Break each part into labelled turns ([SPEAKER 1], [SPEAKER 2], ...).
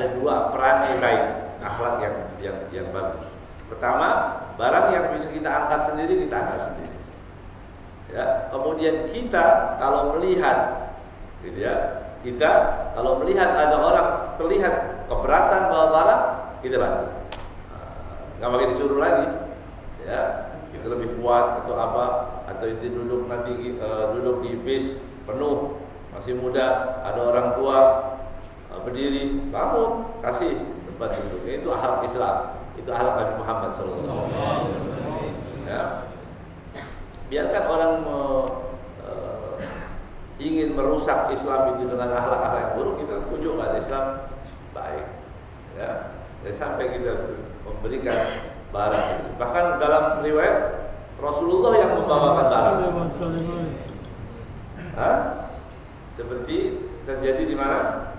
[SPEAKER 1] ada dua perangai baik, akhlak yang bagus. Pertama, barang yang bisa kita angkat sendiri, kita angkat sendiri. Ya, kemudian kita kalau melihat, gitu ya, kita kalau melihat ada orang terlihat keberatan bawa barang, kita bantu. Nggak pakai disuruh lagi, ya. Kita lebih kuat atau apa, atau itu duduk nanti duduk di bis penuh, masih muda, ada orang tua berdiri, bangun, kasih tempat duduk. Itu akhlak Islam, itu akhlak Nabi Muhammad SAW. Ya. Biarkan orang ingin merusak Islam itu dengan akhlak-akhlak yang buruk, kita tunjukkan Islam baik. Ya. Jadi sampai kita memberikan barang. Bahkan dalam riwayat Rasulullah yang membawakan barang. Seperti terjadi di mana?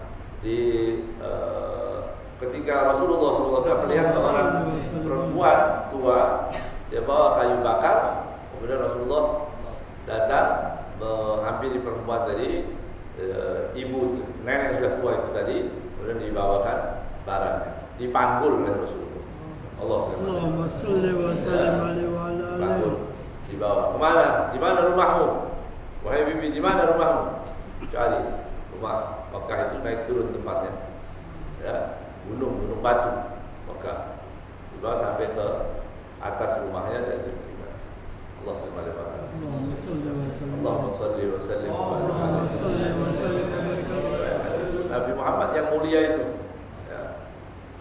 [SPEAKER 1] Ketika Rasulullah SAW melihat seorang perempuan tua, dia bawa kayu bakar, kemudian Rasulullah datang menghampiri perempuan tadi, ibu nenek yang sudah tua itu tadi, kemudian dibawakan barangnya, dipanggul oleh Rasulullah. Allahumma sholli wa sallim alaihi wa ala alihi. Dibawa kemana? Di mana rumahmu? Wahai bibi, di mana rumahmu? Cari rumah Mekah itu naik turun tempatnya, ya, gunung batu Mekah, dibawa sampai ke atas rumahnya dan diterima. Allahumma sholli wa sallim. Nabi Muhammad yang mulia itu, ya,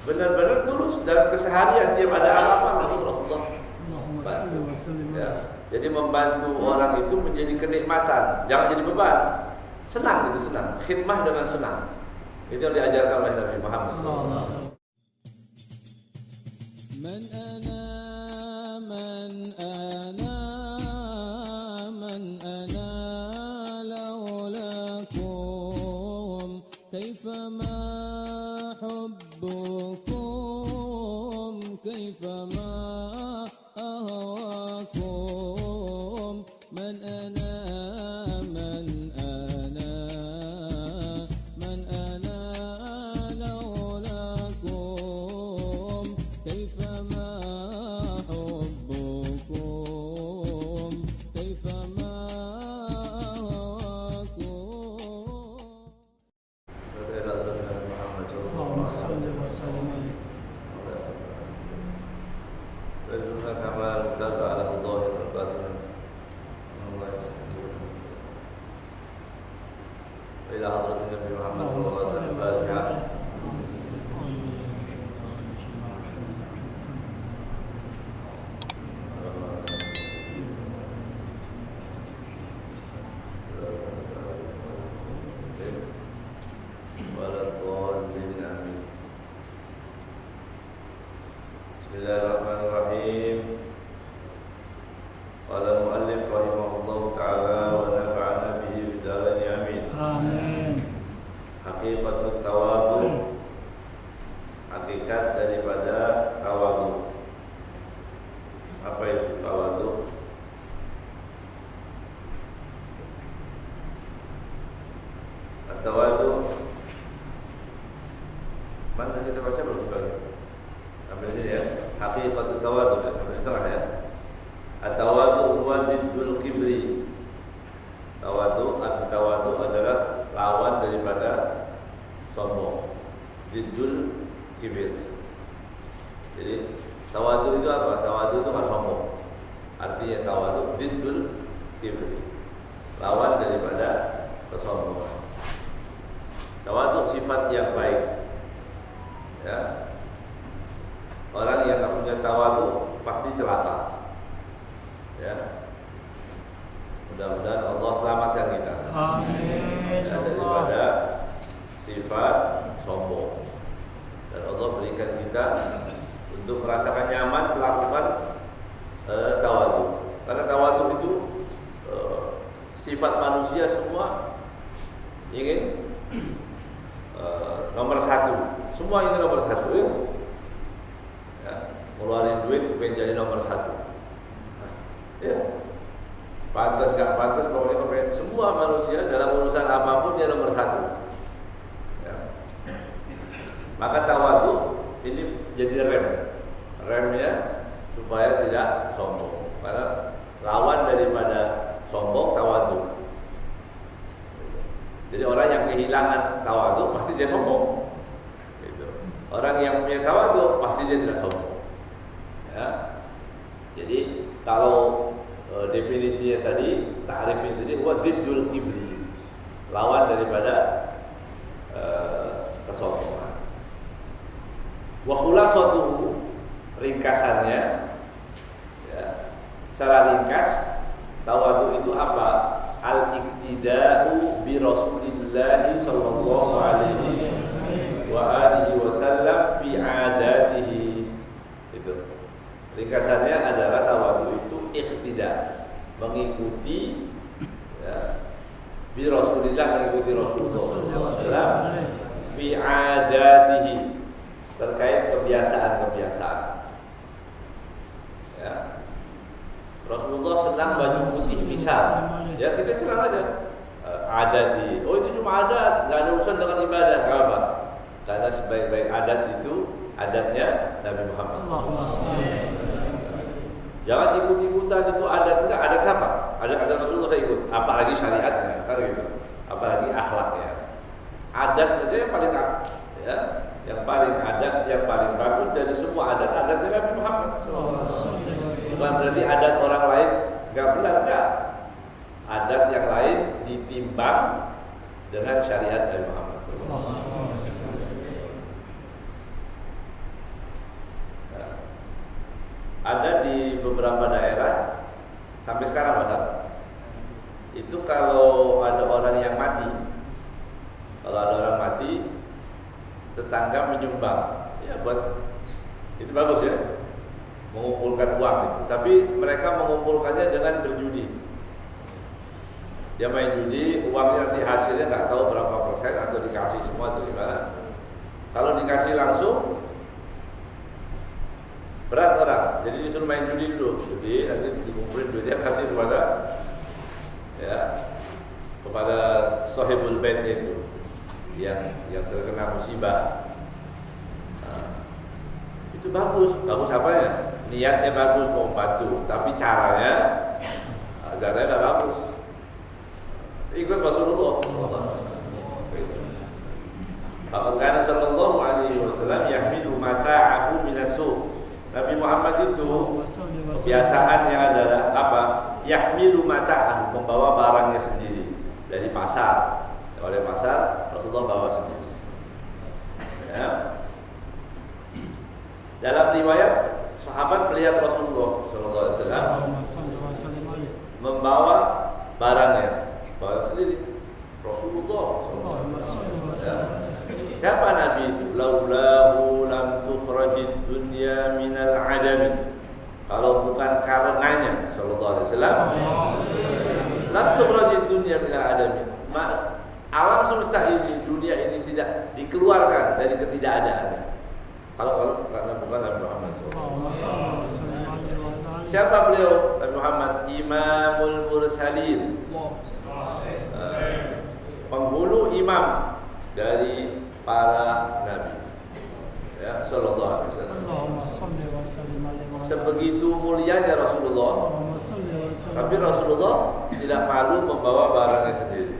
[SPEAKER 1] benar-benar tulus dalam keseharian, tiap ada apa-apa Rasulullah bantu. Ya. Jadi membantu orang itu menjadi kenikmatan, jangan jadi beban. Senang, itu senang. Khidmah dengan senang. Itu yang diajarkan oleh Nabi Muhammad SAW. Man ana laulakum kaifama hubbukum kaifama ahwakum man ana ila hadratin Nabi Muhammad SAW. Bismillahirrahmanirrahim. Qala muallif rahimahullahu ta'ala wa nafa'ana bihi bidarain amin. Amin. Haqiqatut tawadhu, hakikat daripada tawadhu. Apa itu tawadhu? Tawadhu, mana kita baca belum sekali? Ambil sini ya. Haqiqatut tawadhu, ambil tengah ya. At-tawadhu huwa diddul kibri. Tawadhu adalah lawan daripada sombong. Diddul kibir. Jadi tawadhu itu apa? Tawadhu itu nggak sombong. Artinya tawadhu diddul kibri, lawan daripada kesombongan. Tawadhu sifat yang baik. Ya. Orang yang tak punya tawadhu pasti celaka. Ya. Mudah-mudahan Allah selamatkan kita. Amin. Ya, daripada sifat sombong. Dan Allah berikan kita untuk merasakan nyaman melakukan tawadhu. Karena tawadhu itu sifat manusia semua ingin nomor satu. Semua ingin nomor satu ya. Ya, ngeluarin duit pengen jadi nomor satu. Ya, pantas gak pantas, pokoknya semua manusia dalam urusan apapun dia nomor satu. Ya. Maka tawadu ini jadi remnya supaya tidak sombong. Karena lawan daripada sombong tawadu. Jadi orang yang kehilangan tawadu pasti dia sombong. Gitu. Orang yang punya tawadu pasti dia tidak sombong. Ya. Jadi kalau definisinya tadi, ta'rifin tadi wa diddul kibri, lawan daripada kesombongan. Wa khulasatuhu, ringkasannya ya, secara ringkas tawadu itu apa? Al-iktida'u bi Rasulillah sallallahu alaihi wa alihi wasallam fi adatihi. Itu. Ringkasannya adalah tawadu itu iktida, mengikuti ya, bi Rasulillah, mengikuti Rasulullah sallallahu alaihi wasallam fi adatihi, terkait kebiasaan-kebiasaan. Ya. Rasulullah senang baju putih misal, ya kita senang aja. Adat di, oh itu cuma adat, nggak ada urusan dengan ibadah, nggak apa? Karena sebaik-baik adat itu adatnya Nabi Muhammad SAW. Jangan ikut-ikutan itu adat, enggak, adat siapa? Adat Rasulullah saya ikut, apalagi syariatnya, kan gitu. Apalagi akhlaknya. Adat saja yang paling ya, yang paling adat, yang paling bagus dari semua adat-adatnya Nabi Muhammad SAW. Bukan berarti adat orang lain enggak benar, enggak. Adat yang lain ditimbang dengan syariat Nabi Muhammad SAW. Ada di beberapa daerah sampai sekarang Pak, itu kalau ada orang yang mati, tetangga menyumbang, ya buat itu bagus ya, mengumpulkan uang itu. Tapi mereka mengumpulkannya dengan berjudi. Dia main judi, uangnya nanti hasilnya nggak tahu berapa persen atau dikasih semua atau gimana. Kalau dikasih langsung berat orang, jadi disuruh main judi dulu. Judi nanti dikumpulin duitnya kasih kepada sahibul bait itu yang terkena musibah. Nah, itu bagus apanya? Niatnya bagus mau bantu, tapi caranya nggak bagus. Ikut Rasulullah. Karena sallallahu alaihi wasallam yahmilu mata'ahu minasu. Nabi Muhammad itu kebiasaannya adalah apa? Yahmilu mata'ahu, membawa barangnya sendiri dari pasar. Oleh pasar Rasulullah bawa sendiri. Ya. Dalam riwayat sahabat melihat Rasulullah sallallahu alaihi wasallam membawa barangnya, bawa sendiri. Rasulullah sallallahu alaihi wasallam. Ya. Siapa Nabi itu? Laulahu lam tukhrajid dunya minal adami. Kalau bukan karenanya sallallahu alaihi wasallam, lam tukhrajid dunya minal adami. Alam semesta ini, dunia ini tidak dikeluarkan dari ketidakadaannya. Kalau karena bukan Nabi Muhammad sallallahu. Siapa beliau? Nabi Muhammad Imamul Mursalin. Penghulu imam dari para nabi, ya, sallallahu alaihi wasallam. Sebegitu mulianya Rasulullah, tapi Rasulullah tidak malu membawa barangnya sendiri.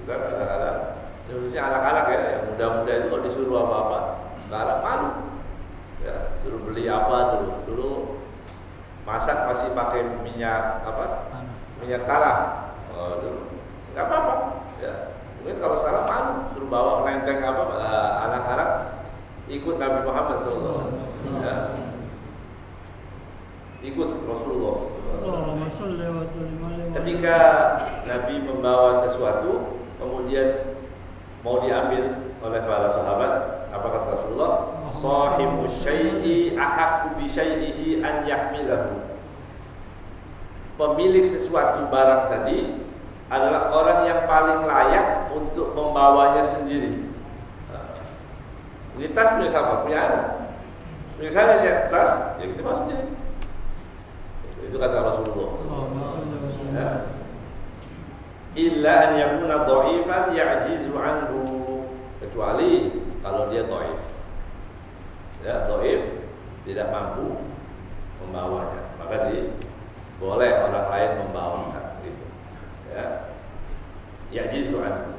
[SPEAKER 1] Bukan kadang-kadang, khususnya anak-anak ya, yang muda-muda itu kalau disuruh apa-apa, sekarang malu. Ya, suruh beli apa dulu masak masih pakai minyak apa? Minyak tanah. Dulu nggak apa-apa. Ya. Mungkin kalau sekarang malu, suruh bawa lenteng apa, anak-anak ikut Nabi Muhammad SAW, ya. Ikut Rasulullah. Ketika Nabi membawa sesuatu, kemudian mau diambil oleh para sahabat, apa kata Rasulullah? Sahibu syai'i ahaqqu bi syai'ihi an yahmilahu. Pemilik sesuatu barang tadi adalah orang yang paling layak untuk membawanya sendiri. Ini tas punya siapa? Punya anak. Misalnya dia tas, ya kita bawa sendiri. Itu kata Rasulullah. Ya. Illa an yakuna dha'ifan ya'jizu anhu. Kecuali kalau dia dhaif. Ya, dhaif tidak mampu membawanya, maka boleh orang lain membawakan gitu. Ya. Ya'jizu anhu.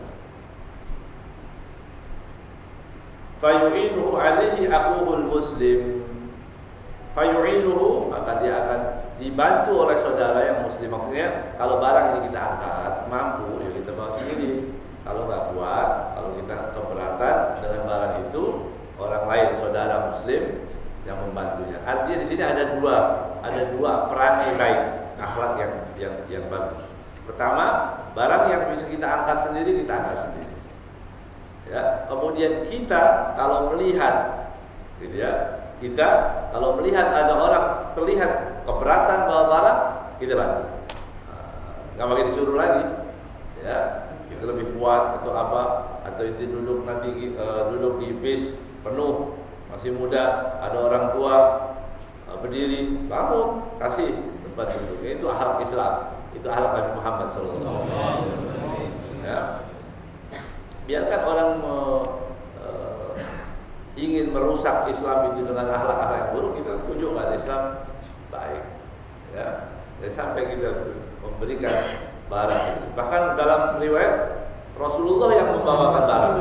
[SPEAKER 1] Fayu'inuhu alaihi akhuhul muslim. Fayu'inuhu, maka dia akan dibantu oleh saudara yang muslim. Maksudnya kalau barang ini kita angkat mampu, ya kita bawa sendiri. Kalau nggak kuat, kalau kita keberatan dengan barang itu, orang lain saudara muslim yang membantunya. Artinya di sini ada dua peran yang baik, akhlak yang bagus. Pertama, barang yang bisa kita angkat sendiri, kita angkat sendiri. Ya, kemudian kita kalau melihat, gitu ya, kita kalau melihat ada orang terlihat keberatan bawa barang, kita bantu. Nggak pakai disuruh lagi, ya, kita lebih kuat atau apa, atau itu duduk nanti duduk di bis penuh, masih muda, ada orang tua berdiri, bangun, kasih tempat duduk. Itu akhlak Islam, itu akhlak Nabi Muhammad SAW. Ya. Biarkan orang ingin merusak Islam itu dengan akhlak-akhlak yang buruk, kita tunjukkan Islam baik. Ya. Jadi sampai kita memberikan barang itu. Bahkan dalam riwayat Rasulullah yang membawakan barang.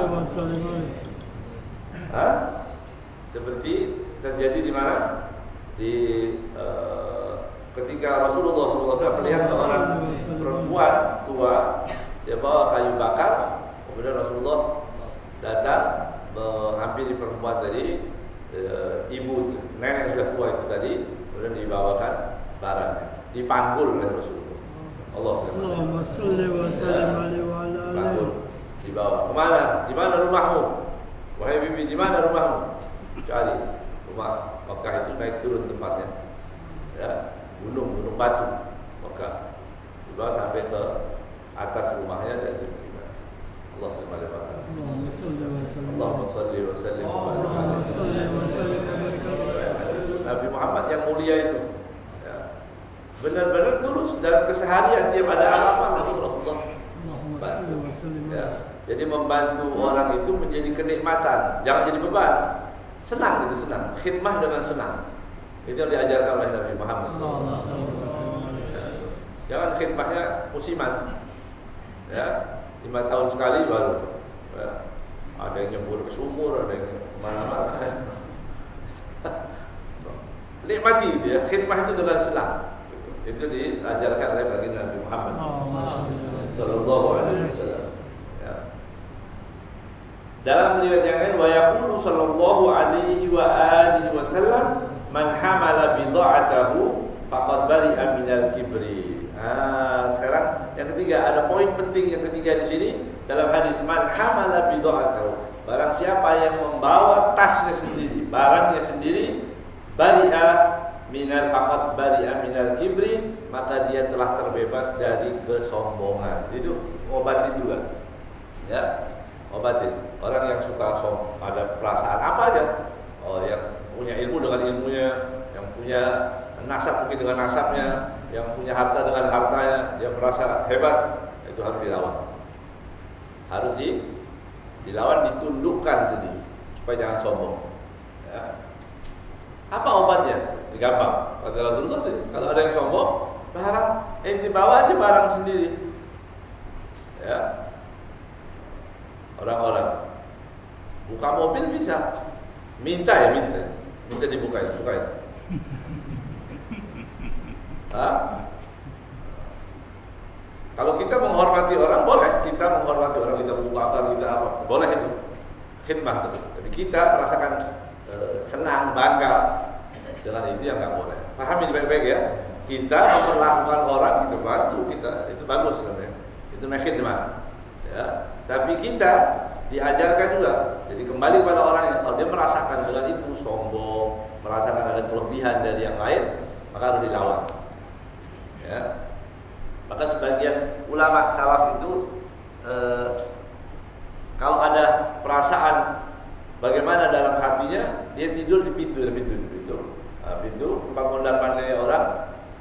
[SPEAKER 1] Seperti terjadi di mana? Ketika Rasulullah SAW melihat seorang perempuan tua, dia bawa kayu bakar, kemudian Rasulullah datang menghampiri perempuan tadi, ibu nenek sudah tua itu tadi, kemudian dibawakan barangnya, dipanggul oleh Rasulullah. Allahumma shalli wa sallim alaihi wa ala alihi. Dibawa kemana? Di mana rumahmu? Wahai bibi, di mana rumahmu? Cari rumah Mekah itu naik turun tempatnya, ya, gunung batu Mekah, dibawa sampai ke atas rumahnya dan diterima. Allah subhanahu wa taala. Allahumma shalli wa sallim Nabi Muhammad yang mulia itu, ya, benar-benar tulus dalam keseharian. Tiap ada apa-apa itu Rasulullah bantu, ya. Jadi membantu orang itu menjadi kenikmatan, jangan jadi beban. Senang itu, senang. Khidmah dengan senang. Itu yang diajarkan oleh Nabi Muhammad SAW. Ya. Jangan khidmahnya musiman. Ya, 5 tahun sekali baru. Ya. Ada yang nyebur ke sumur, ada yang kemana-mana. Nikmati itu ya. Khidmah itu dengan senang. Itu diajarkan oleh baginda Nabi Muhammad Sallallahu Alaihi Wasallam. Dalam riwayat yang lain, wa yaqulu sallallahu alaihi wa alihi wasallam, man hamala bid'atahu faqad bari'a minal kibri. Sekarang yang ketiga, ada poin penting yang ketiga di sini dalam hadis, man hamala bid'atahu. Barang siapa yang membawa tasnya sendiri, barangnya sendiri, bari'a minal faqad bari'a minal kibri, maka dia telah terbebas dari kesombongan. Itu obatin juga. Ya. Obatin orang yang suka ada perasaan apa aja, yang punya ilmu dengan ilmunya, yang punya nasab mungkin dengan nasabnya, yang punya harta dengan hartanya, dia merasa hebat, itu harus dilawan, harus dilawan, ditundukkan tadi supaya jangan sombong. Ya. Apa obatnya? Gampang. Kata Rasulullah tadi, kalau ada yang sombong, barang dibawa aja barang sendiri. Ya. Orang-orang buka mobil bisa, minta dibukain, bukain. Kalau kita menghormati orang, boleh kita menghormati orang, kita bukakan, kita apa, boleh itu khidmah itu. Jadi kita merasakan senang, bangga dengan itu yang nggak boleh. Pahami baik-baik ya. Kita memperlakukan orang, kita bantu, kita itu bagus sebenarnya. Itu khidmah. Ya, tapi kita diajarkan juga. Jadi kembali pada orang yang kalau dia merasakan dengan itu sombong, merasakan ada kelebihan dari yang lain, maka harus dilawan. Ya. Maka sebagian ulama salaf itu kalau ada perasaan bagaimana dalam hatinya, dia tidur di pintu. Pintu tempat mondar-mandirnya orang.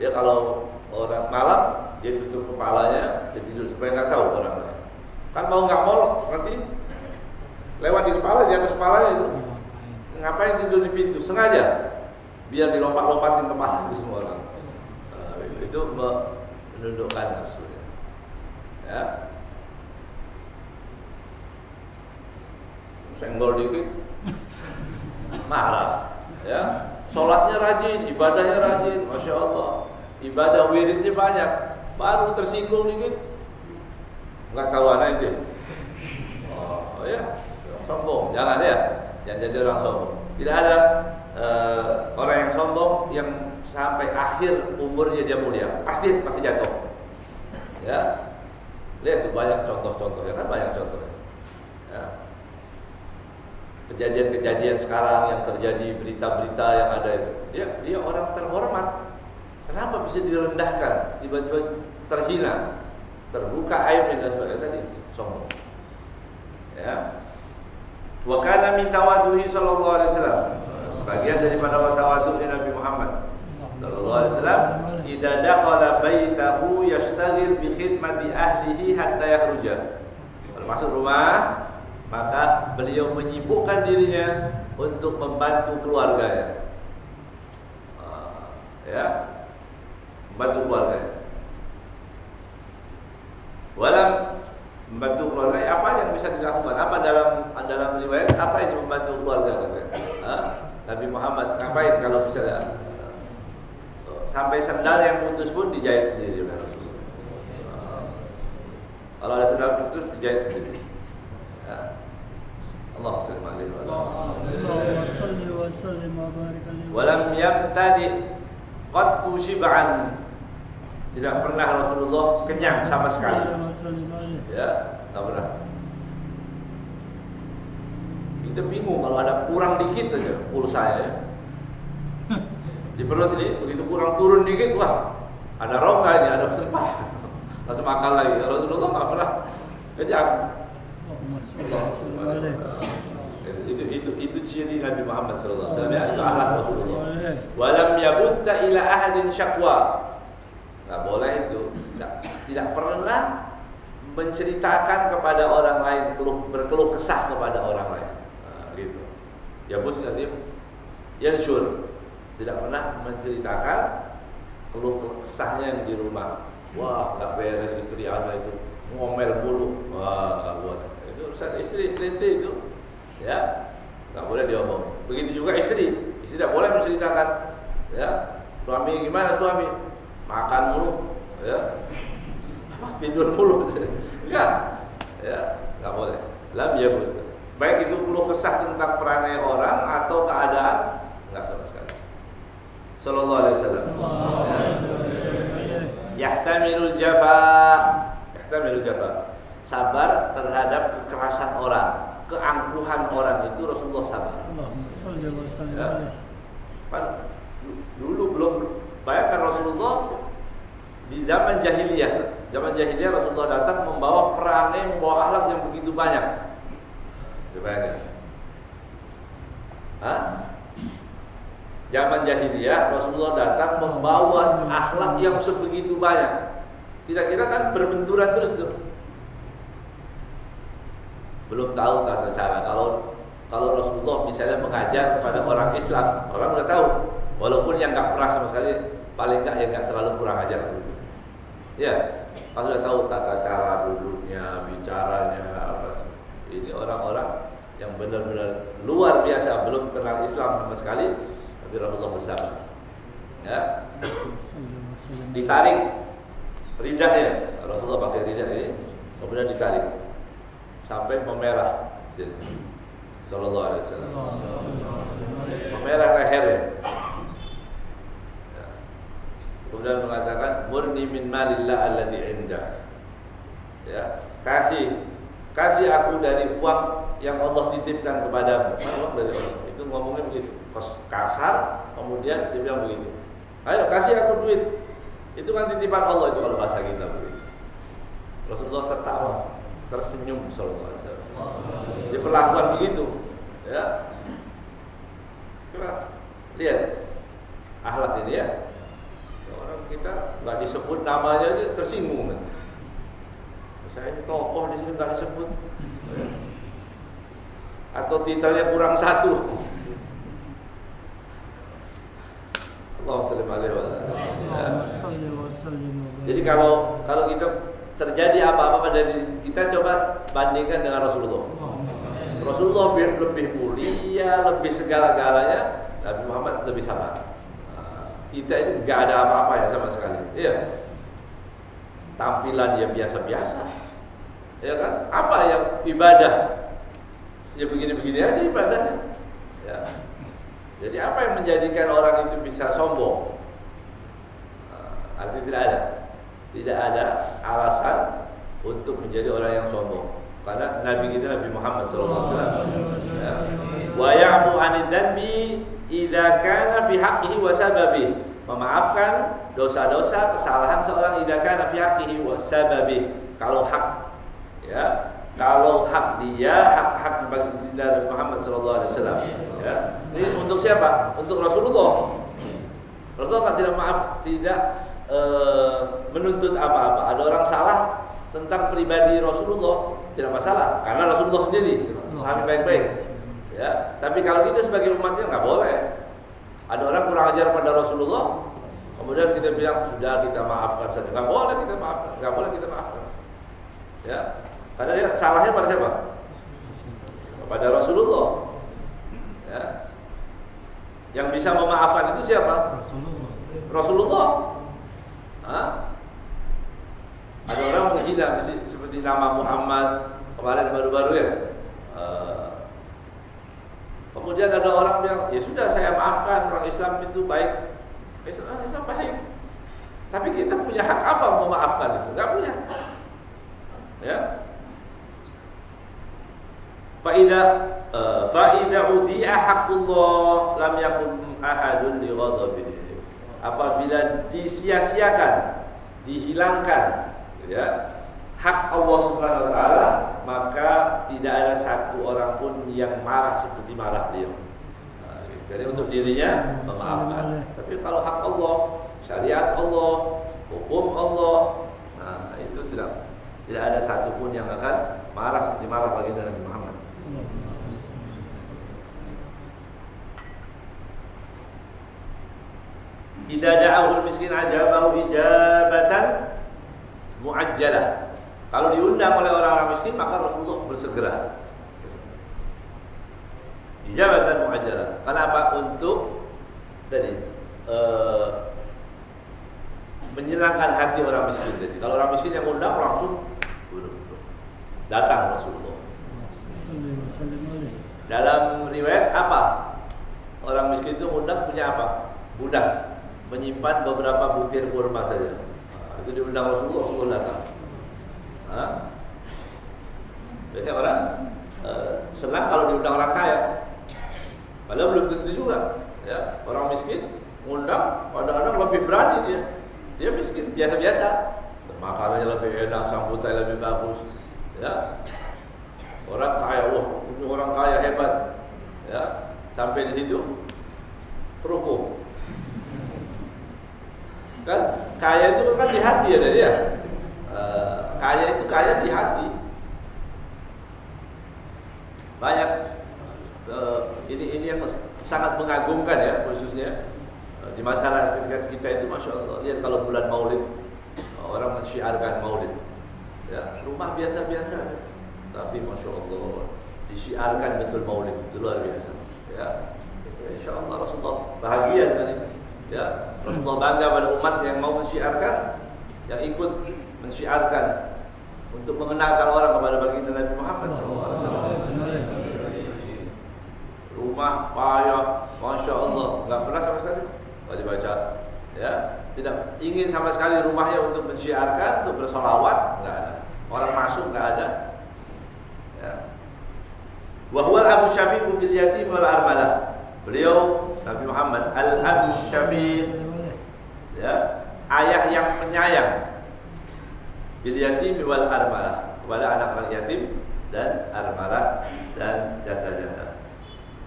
[SPEAKER 1] Dia kalau orang malam, dia tutup kepalanya, dia tidur supaya nggak tahu orang lain. Kan mau nggak mau nanti lewat di kepala, di atas kepalanya itu. Ngapain tidur di pintu? Sengaja biar dilompat-lompatin kepala itu semua orang. Itu menundukkan nafsunya. Ya. Senggol dikit marah. Ya. Sholatnya rajin, ibadahnya rajin, masya Allah. Ibadah wiridnya banyak. Baru tersinggung dikit, nggak tahu anak itu. Oh ya, sombong. Jangan ya. Jangan jadi orang sombong. Tidak ada orang yang sombong yang sampai akhir umurnya dia mulia. Pasti jatuh. Ya, lihat tuh banyak contoh-contohnya kan, banyak contohnya. Ya. Kejadian-kejadian sekarang yang terjadi, berita-berita yang ada itu, dia orang terhormat. Kenapa bisa direndahkan, tiba-tiba terhina, terbuka aibnya dan sebagainya, tadi sombong. Ya. Wa kana min tawadduhi sallallahu alaihi wasallam. Sebagian daripada tawaddu'nya Nabi Muhammad sallallahu alaihi wasallam, idza dakhala baitahu yastaghil bi khidmati ahlihi hatta yakhruja. Kalau masuk rumah, maka beliau menyibukkan dirinya untuk membantu keluarganya. Ya. Membantu keluarganya. Walam membantu keluarga, apa yang bisa dilakukan? Apa dalam riwayat apa yang membantu keluarga katanya? Nabi Muhammad ngapain kalau misalnya sampai sendal yang putus pun dijahit sendiri oleh Rasulullah. Kalau ada sendal putus dijahit sendiri. Ya. Allahumma shalli alaihi wa sallim. Walam yamtadi qattu shib'an. Tidak pernah Rasulullah kenyang sama sekali. Ya, tak pernah. Kita bingung kalau ada kurang dikit aja pulsa ya. Di perut ini begitu kurang turun dikit, wah ada rongga ini, ada sempat. Langsung makan lagi. Rasulullah tak pernah kenyang. Itu ciri Nabi Muhammad sallallahu alaihi wasallam. Itu akhlak Rasulullah. Walam yabutta ila ahadin syakwa. Tak boleh itu. Tidak pernah menceritakan kepada orang lain, berkeluh kesah kepada orang lain. Gitu. Yabus nanti yansyur. Tidak pernah menceritakan keluh kesahnya yang di rumah. Wah, enggak beres istri anak itu, ngomel mulu. Wah, enggak boleh. Itu urusan istri itu. Ya. Enggak boleh diomong. Begitu juga istri tidak boleh menceritakan. Ya. Suami gimana suami? Makan mulu, ya. Tidur mulu. Enggak. Ya, enggak boleh. Lam yabut. Baik itu keluh kesah tentang perangai orang atau keadaan, enggak sama sekali. Sallallahu alaihi wasallam. Yahtamilul jafa. Sabar terhadap kekerasan orang, keangkuhan orang itu Rasulullah sabar. Ya. Kan dulu belum, bayangkan Rasulullah di zaman jahiliyah Rasulullah datang membawa perangai, membawa akhlak yang begitu banyak. Bayangkan. Zaman jahiliyah Rasulullah datang membawa akhlak yang sebegitu banyak. Kira-kira kan berbenturan terus tuh. Belum tahu tata cara. Kalau Rasulullah misalnya mengajar kepada orang Islam, orang udah tahu. Walaupun yang nggak pernah sama sekali, paling nggak yang nggak terlalu kurang ajar dulu. Ya, kalau sudah tahu tata cara duduknya, bicaranya, apa. Ini orang-orang yang benar-benar luar biasa, belum kenal Islam sama sekali, tapi Rasulullah bersama. Ya, ditarik ridahnya, Rasulullah pakai ridah ini, kemudian ditarik sampai memerah. Sallallahu alaihi wasallam. Memerah lehernya. Kemudian mengatakan murni min malillah alladhi indak. Ya, kasih aku dari uang yang Allah titipkan kepadamu. Uang dari Allah. Itu ngomongnya begitu. Kasar, kemudian dia bilang begitu. Ayo kasih aku duit. Itu kan titipan Allah itu kalau bahasa kita begitu. Rasulullah tertawa, tersenyum sallallahu alaihi wasallam. Dia perlakuan begitu. Ya. Coba lihat akhlak ini ya. Orang kita nggak disebut namanya dia tersinggung kan. Saya ini tokoh di sini nggak disebut. atau titelnya kurang satu. Allahumma shalli alaihi wasallam. Jadi kalau kita terjadi apa-apa pada diri kita, coba bandingkan dengan Rasulullah. Rasulullah lebih mulia, lebih segala-galanya. Nabi Muhammad lebih sabar. Kita ini nggak ada apa-apa ya sama sekali. Iya. Tampilan ya biasa-biasa. Ya kan? Apa yang ibadah? Ya begini-begini aja ibadahnya. Ya. Jadi apa yang menjadikan orang itu bisa sombong? Artinya tidak ada alasan untuk menjadi orang yang sombong. Karena Nabi kita Nabi Muhammad SAW. Wa ya'fu 'anid dzanbi idza kana fi haqqihi wa sababihi. Memaafkan dosa-dosa kesalahan seorang idza kana fi haqqihi wa sababihi. Kalau hak, ya, kalau hak dia, hak bagi Nabi Muhammad SAW. Ya. Ini untuk siapa? Untuk Rasulullah. Rasulullah tidak menuntut apa-apa. Ada orang salah tentang pribadi Rasulullah, tidak masalah, karena Rasulullah sendiri pahami baik-baik. Ya. Tapi kalau kita sebagai umatnya nggak boleh. Ada orang kurang ajar pada Rasulullah, kemudian kita bilang sudah kita maafkan saja. Nggak boleh kita maafkan, nggak boleh kita maafkan. Ya. Karena dia salahnya pada siapa? Pada Rasulullah. Ya. Yang bisa memaafkan itu siapa? Rasulullah. Hah? Ada orang menghina seperti nama Muhammad kemarin baru-baru ya. Kemudian ada orang bilang, ya sudah saya maafkan, orang Islam itu baik. Islam baik. Tapi kita punya hak apa memaafkan itu? Enggak punya. Ya. Fa'idha udi'a haqqullah lam yakun ahadun li ghadabihi. Apabila disia-siakan, dihilangkan, ya, hak Allah Subhanahu wa taala, maka tidak ada satu orang pun yang marah seperti marah beliau. Jadi untuk dirinya memaafkan. Tapi kalau hak Allah, syariat Allah, hukum Allah, nah itu tidak ada satu pun yang akan marah seperti marah baginda Nabi Muhammad. Idza da'ahul miskin ajabahu ijabatan muajjalah. Kalau diundang oleh orang-orang miskin, maka Rasulullah bersegera. Ijabatan muajjalah. Kenapa? Untuk tadi menyenangkan hati orang miskin tadi. Kalau orang miskin yang undang langsung datang Rasulullah. Dalam riwayat apa? Orang miskin itu undang punya apa? Budak, menyimpan beberapa butir kurma saja. Itu diundang Rasulullah datang. Biasanya orang senang kalau diundang orang kaya. Padahal belum tentu juga. Ya, orang miskin undang, kadang-kadang lebih berani dia. Dia miskin biasa-biasa, makanannya lebih enak, sambutannya lebih bagus. Ya, orang kaya, wah ini orang kaya hebat. Ya, sampai di situ terhukum. Kan kaya itu kan di hati ya dia. Kaya itu kaya di hati. Banyak ini yang sangat mengagumkan ya, khususnya di masyarakat kita itu, masya Allah. Lihat kalau bulan Maulid, orang mensyiarkan Maulid. Ya, rumah biasa-biasa, tapi masya Allah disyiarkan betul Maulid, itu luar biasa. Ya, insya Allah Rasulullah bahagia dengan itu. Ya, Rasulullah bangga pada umat yang mau mensyiarkan, yang ikut mensyiarkan untuk mengenalkan orang kepada baginda Nabi Muhammad SAW. Rumah payah, masya Allah, nggak pernah sama sekali kalau dibaca. Ya, tidak ingin sama sekali rumahnya untuk mensyiarkan, untuk bersolawat, nggak ada. Orang masuk nggak ada. Ya. Wa huwa Abu Syafiq bil yatim wal armalah. Beliau Nabi Muhammad Al-Abu Syafiq, ya, ayah yang penyayang, bil yatim wal armalah, kepada anak-anak yatim dan armalah dan janda-janda.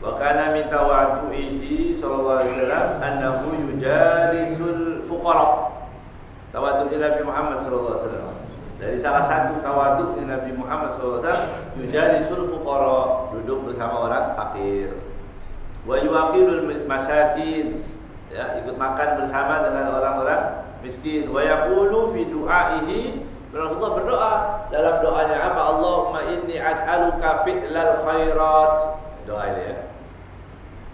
[SPEAKER 1] Wa kana min tawaddu'ihi sallallahu alaihi wasallam annahu yujalisul fuqara. Tawaddu' Nabi Muhammad sallallahu alaihi wasallam, Dari salah satu tawaduknya Nabi Muhammad SAW, yujalisul fuqara, duduk bersama orang fakir. Wa yuwaqilul masakin, ya, ikut makan bersama dengan orang-orang miskin. Wa yaqulu fi du'aihi, Rasulullah berdoa dalam doanya apa? Allahumma inni as'aluka fi'lal khairat. Doa ini ya.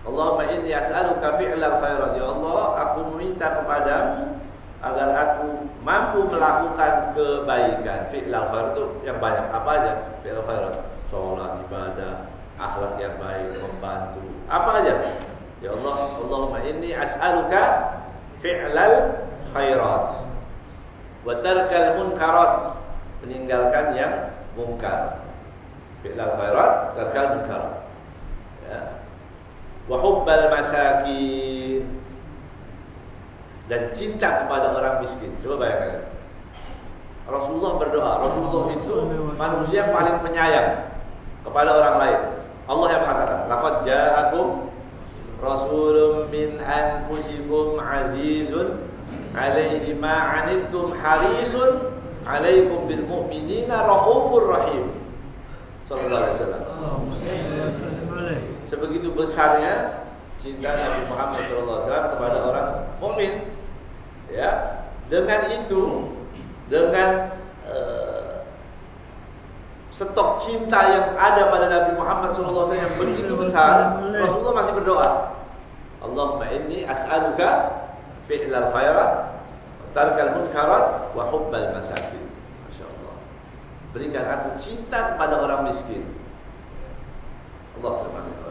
[SPEAKER 1] Allahumma inni as'aluka fi'lal khairat. Ya Allah, aku meminta kepadamu agar aku mampu melakukan kebaikan. Fi'lal khairat itu yang banyak. Apa aja? Fi'lal khairat. Salat, ibadah, akhlak yang baik, membantu. Apa aja? Ya Allah, Allahumma inni as'aluka fi'lal khairat wa tarkal munkarat, meninggalkan yang mungkar. Fi'lal khairat, tarkal munkarat. Ya. Wa hubbal masakin, dan cinta kepada orang miskin. Coba bayangkan. Rasulullah berdoa. Rasulullah itu manusia paling penyayang kepada orang lain. Allah yang mengatakan, laqad ja'akum rasulun min anfusikum azizun 'alaihi ma 'anittum harisun 'alaikum bil mu'minina raufur rahim. Sallallahu alaihi wasallam. Sebegitu besarnya cinta Nabi Muhammad sallallahu alaihi wasallam kepada orang mukmin. Ya, dengan itu, dengan stok cinta yang ada pada Nabi Muhammad SAW yang begitu besar, Rasulullah masih berdoa, Allahumma inni as'aluka fi'lal khairat, tarkal munkarat, wa hubbal masakin. Masya Allah. Berikan aku cinta kepada orang miskin. Allah SWT.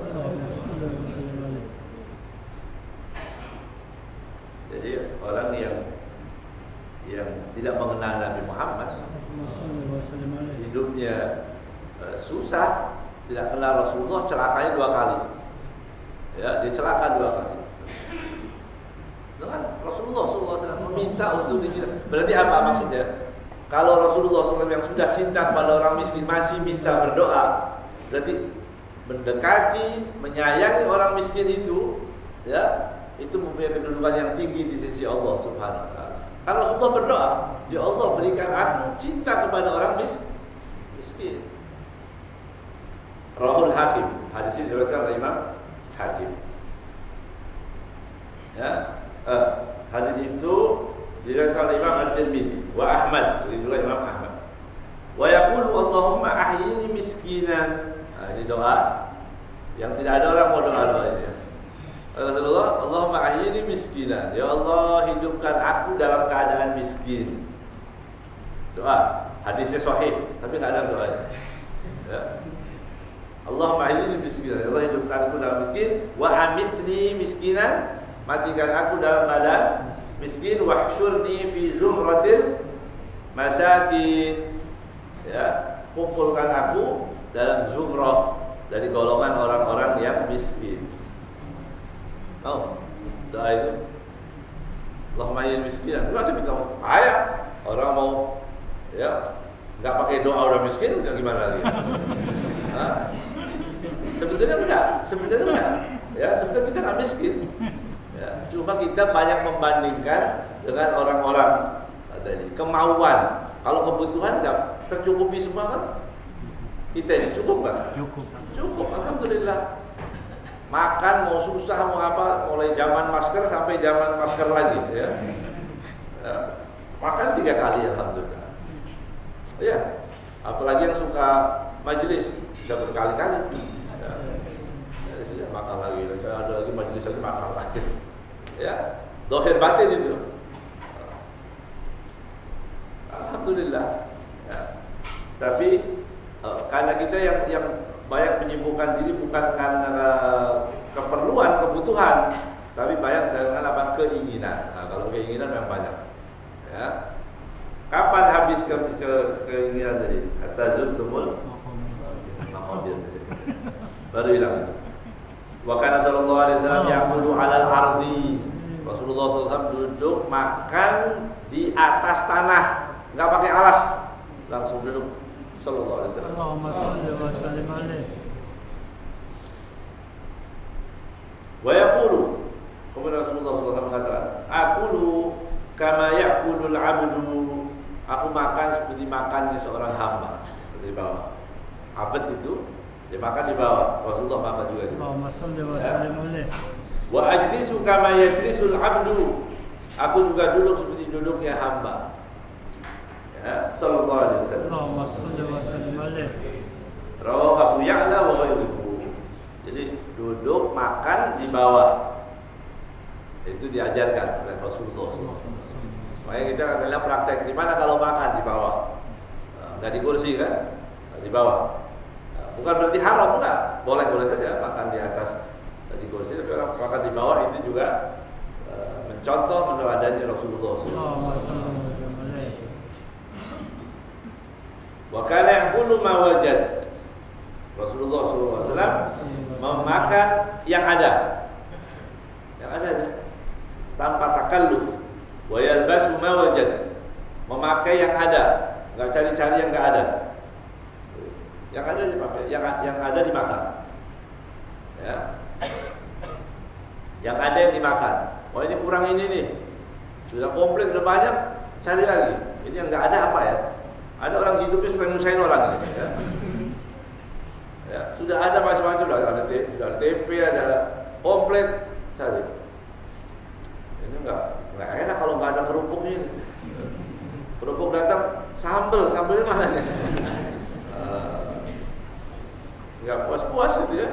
[SPEAKER 1] Jadi orang yang tidak mengenal Nabi Muhammad, hidupnya susah, tidak kenal Rasulullah, celakanya 2 kali. Ya, dia celaka 2 kali. Dengan Rasulullah SAW meminta untuk dicinta. Berarti apa maksudnya? Kalau Rasulullah SAW yang sudah cinta kepada orang miskin masih minta berdoa, berarti mendekati, menyayangi orang miskin itu, ya, itu mempunyai kedudukan yang tinggi di sisi Allah Subhanahu wa taala. Kalau Rasulullah berdoa, ya Allah berikan aku cinta kepada orang miskin. Rawahul Hakim, hadis ini diriwayatkan oleh Imam Hakim. Ya, hadis itu diriwayatkan oleh Imam At-Tirmidzi wa Ahmad, diriwayatkan Imam Ahmad. Wa yaqulu Allahumma ahyini miskinan. Nah, ini doa yang tidak ada orang mau doa ini. Rasulullah, Allahumma ahyini miskinan. Ya Allah, hidupkan aku dalam keadaan miskin. Doa, hadisnya sahih, tapi tidak ada doanya. Ya. Allahumma ahyini miskinan. Ya Allah, hidupkan aku dalam miskin. Wa amitni miskinan. Matikan aku dalam keadaan miskin. Wahsyurni fi zumratil masakin. Ya, kumpulkan aku dalam zumrah, dari golongan orang-orang yang miskin. Oh, doa itu Allahumma ahyini miskinan. Macam minta kaya. Orang mau, ya, nggak pakai doa udah miskin, udah gimana lagi? Sebenarnya enggak. Ya, sebenarnya kita nggak miskin. Ya, cuma kita banyak membandingkan dengan orang-orang tadi. Kemauan, kalau kebutuhan nggak tercukupi semua kan? Kita ini cukup nggak? Cukup, alhamdulillah. Makan mau susah mau apa, mulai zaman masker sampai zaman masker lagi, ya. Ya. Makan 3 kali, alhamdulillah. Ya, apalagi yang suka majelis bisa berkali-kali. Ya. Jadi saya makan lagi, saya ada lagi majelis lagi makan lagi. Ya, dohir batin itu. Alhamdulillah. Ya. Tapi karena kita yang banyak menyibukkan diri bukan karena keperluan, kebutuhan, tapi banyak dengan apa? Keinginan. Nah, kalau keinginan memang banyak. Ya. Kapan habis keinginan tadi? Atazurtumul maqabir. Baru hilang. Wa kana sallallahu alaihi wasallam ya'kulu 'alal ardi. Rasulullah SAW duduk makan di atas tanah, enggak pakai alas, langsung duduk. Sallallahu alaihi wasallam. Allahumma shalli wa sallim alaihi. Wa yaqulu, kemudian Rasulullah SAW mengatakan, aqulu kama ya'kulul 'abdu aku makan seperti makannya seorang hamba di bawah. Abad itu dia makan di bawah, Rasulullah makan juga di bawah.
[SPEAKER 2] Allahumma shalli wa sallim alaihi.
[SPEAKER 1] Wa ajlisu kama yajlisul abdu. Aku juga duduk seperti duduknya hamba. Ya, sallallahu alaihi wasallam.
[SPEAKER 2] Allahumma shalli wa sallim alaihi.
[SPEAKER 1] Rawahu Abu Ya'la wa ghairuhu. Jadi duduk makan di bawah. Itu diajarkan oleh Rasulullah SAW. Makanya kita adalah praktek di mana kalau makan di bawah, nggak di kursi kan, di bawah. Bukan berarti haram, enggak. Boleh saja makan di atas di kursi, tapi orang makan di bawah itu juga mencontoh meneladani Rasulullah SAW. Wa kana yaqulu ma wajad. Rasulullah SAW memakan yang ada aja, tanpa takalluf. Wa yalbasu ma wajad, memakai yang ada, enggak cari-cari yang enggak ada. Yang ada dipakai, yang ada dimakan. Ya. Yang ada yang dimakan. Oh ini kurang ini nih. Sudah komplit, sudah banyak, cari lagi. Ini yang enggak ada apa ya? Ada orang hidupnya suka nyusahin orang ya. Ya, sudah ada macam-macam, sudah ada TP, ada komplit, cari. Ini enggak enak kalau enggak ada kerupuknya ini. Kerupuk datang, sambelnya mana nih? Enggak puas-puas itu ya.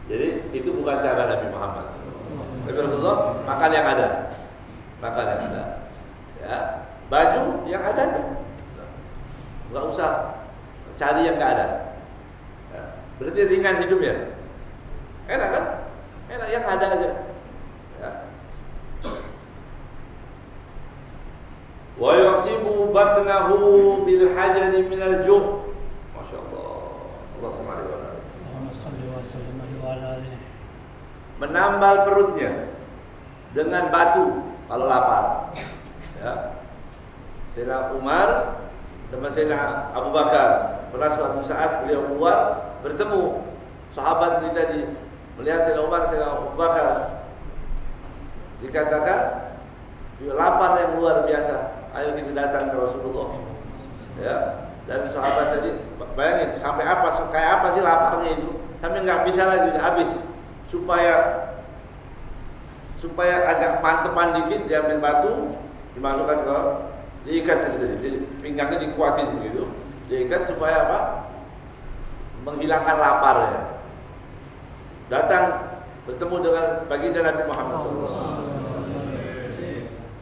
[SPEAKER 1] Jadi itu bukan cara Nabi Muhammad. Tapi Rasulullah makan yang ada. Ya. Baju yang ada aja. Enggak usah cari yang enggak ada. Ya. Berarti ringan hidupnya. Enak kan? Enak yang ada aja. Ya. Wa yasibu batnahu bil hajari minal ju'. Masyaallah. Allah subhanahu wa ta'ala. Menambal perutnya dengan batu kalau lapar. Ya. Sayyidina Umar sama Sayyidina Abu Bakar pernah suatu saat beliau keluar bertemu sahabat ini tadi, melihat Sayyidina Umar, Sayyidina Abu Bakar, dikatakan lapar yang luar biasa. Ayo kita datang ke Rasulullah. Ya. Dan sahabat tadi bayangin sampai apa, kayak apa sih laparnya itu, sampai nggak bisa lagi, udah habis. Supaya agak pantepan dikit, diambil batu, dimasukkan ke, diikat gitu, jadi pinggangnya dikuatin begitu, diikat supaya apa? Menghilangkan lapar ya. Datang bertemu dengan baginda Nabi Muhammad SAW.